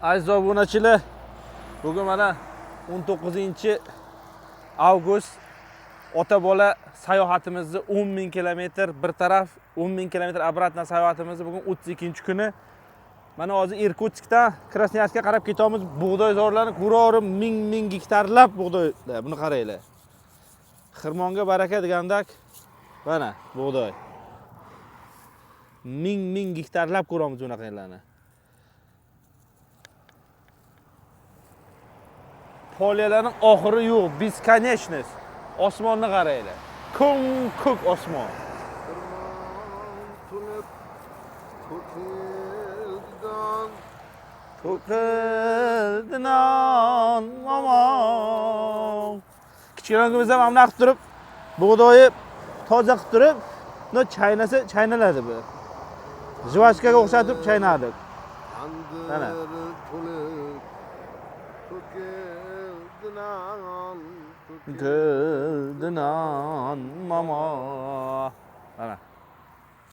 Aziz obunachilar, bugun mana 19-avgust ota-bola sayohatimizni 10.000 kilometr bir taraf, 10.000 kilometr обратно sayohatimizni bugun 32-kuni. Mana hozir Irkutskdan Krasnoyarskka qarab ketamiz. Bug'doy zorlarni ko'raverib, ming gektarlab bug'doylar. Buni qaranglar. Xirmonga baraka degandak. Mana bug'doy. Ming gektarlab ko'ramiz bunaqalarni. Polyalarning oxiri yo'q, beskонечность. Osmonni qaranglar. Ko'k osmon. To'kildinan momon. Kichkinagimizda ham naq turib, bug'doyi toza qilib turib, no chaynasa chaynaladi bu. Jivashkaga o'xshatib chaynardik. Mana. To'kildinan momon. Mana.